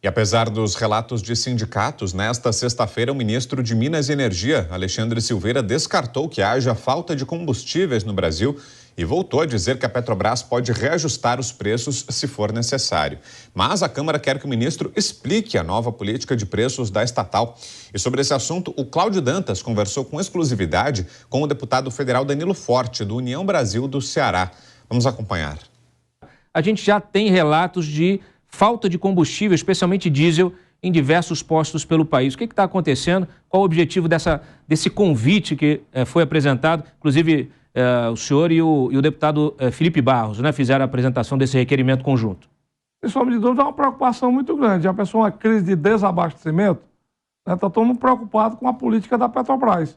E apesar dos relatos de sindicatos, nesta sexta-feira o ministro de Minas e Energia, Alexandre Silveira, descartou que haja falta de combustíveis no Brasil e voltou a dizer que a Petrobras pode reajustar os preços se for necessário. Mas a Câmara quer que o ministro explique a nova política de preços da estatal. E sobre esse assunto, o Cláudio Dantas conversou com exclusividade com o deputado federal Danilo Forte, do União Brasil do Ceará. Vamos acompanhar. A gente já tem relatos de falta de combustível, especialmente diesel, em diversos postos pelo país. O que está acontecendo? Qual o objetivo desse convite que foi apresentado? Inclusive, o senhor e o deputado Felipe Barros, né, fizeram a apresentação desse requerimento conjunto. Sem sombra de dúvida, é uma preocupação muito grande. Já pensou uma crise de desabastecimento? Está todo mundo preocupado com a política da Petrobras.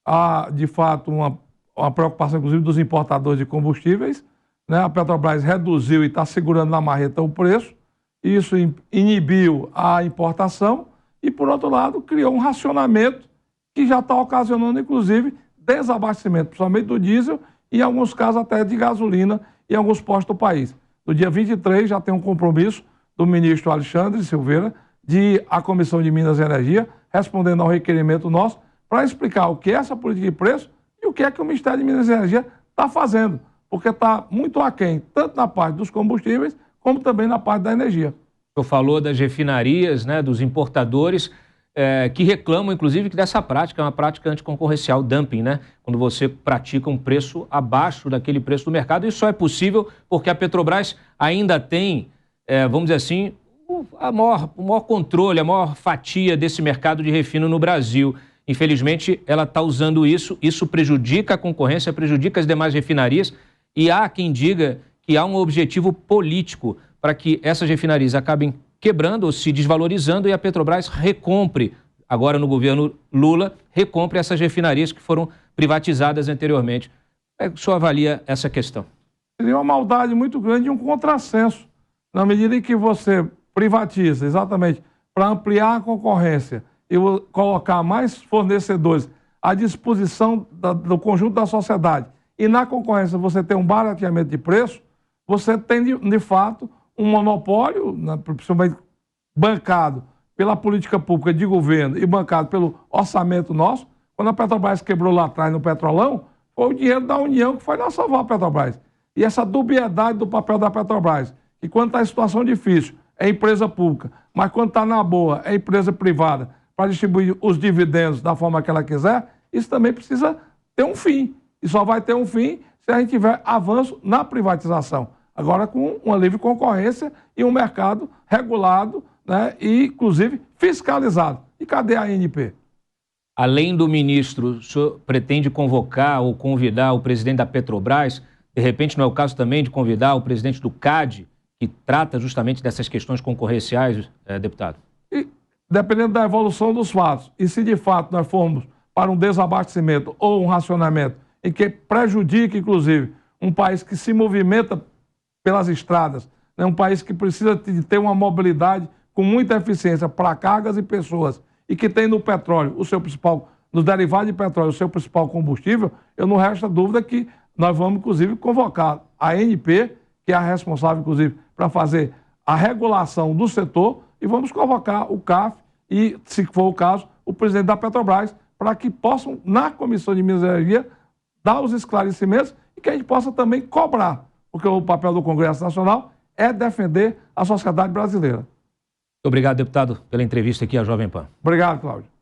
Há, de fato, uma preocupação, inclusive, dos importadores de combustíveis. Né? A Petrobras reduziu e está segurando na marreta o preço. Isso inibiu a importação e, por outro lado, criou um racionamento que já está ocasionando, inclusive, desabastecimento, principalmente do diesel e, em alguns casos, até de gasolina em alguns postos do país. No dia 23, já tem um compromisso do ministro Alexandre Silveira de a Comissão de Minas e Energia, respondendo ao requerimento nosso, para explicar o que é essa política de preço e o que é que o Ministério de Minas e Energia está fazendo, porque está muito aquém, tanto na parte dos combustíveis, como também na parte da energia. O senhor falou das refinarias, né, dos importadores, que reclamam, inclusive, que dessa prática é uma prática anticoncorrencial, dumping, né? Quando você pratica um preço abaixo daquele preço do mercado. Isso só é possível porque a Petrobras ainda tem, vamos dizer assim, o maior controle, a maior fatia desse mercado de refino no Brasil. Infelizmente, ela está usando isso prejudica a concorrência, prejudica as demais refinarias, e há quem diga que há um objetivo político para que essas refinarias acabem quebrando ou se desvalorizando e a Petrobras recompre, agora no governo Lula, recompre essas refinarias que foram privatizadas anteriormente. Como é que o senhor avalia essa questão? Seria uma maldade muito grande e um contrassenso, na medida em que você privatiza, exatamente, para ampliar a concorrência e colocar mais fornecedores à disposição do conjunto da sociedade, e na concorrência você tem um barateamento de preço, você tem, de fato, um monopólio, principalmente bancado pela política pública de governo e bancado pelo orçamento nosso. Quando a Petrobras quebrou lá atrás no Petrolão, foi o dinheiro da União que foi lá salvar a Petrobras. E essa dubiedade do papel da Petrobras, que quando está em situação difícil é empresa pública, mas quando está na boa é empresa privada para distribuir os dividendos da forma que ela quiser, isso também precisa ter um fim. E só vai ter um fim se a gente tiver avanço na privatização. Agora com uma livre concorrência e um mercado regulado, né, e, inclusive, fiscalizado. E cadê a ANP? Além do ministro, o senhor pretende convocar ou convidar o presidente da Petrobras? De repente, não é o caso também de convidar o presidente do CAD, que trata justamente dessas questões concorrenciais, deputado? E, dependendo da evolução dos fatos, e se de fato nós formos para um desabastecimento ou um racionamento em que prejudica, inclusive, um país que se movimenta pelas estradas, né? Um país que precisa de ter uma mobilidade com muita eficiência para cargas e pessoas, e que tem no petróleo, no derivado de petróleo, o seu principal combustível, eu não resta dúvida que nós vamos, inclusive, convocar a ANP, que é a responsável, inclusive, para fazer a regulação do setor, e vamos convocar o CAF e, se for o caso, o presidente da Petrobras, para que possam, na Comissão de Minas e Energia, dar os esclarecimentos e que a gente possa também cobrar, porque o papel do Congresso Nacional é defender a sociedade brasileira. Muito obrigado, deputado, pela entrevista aqui à Jovem Pan. Obrigado, Cláudio.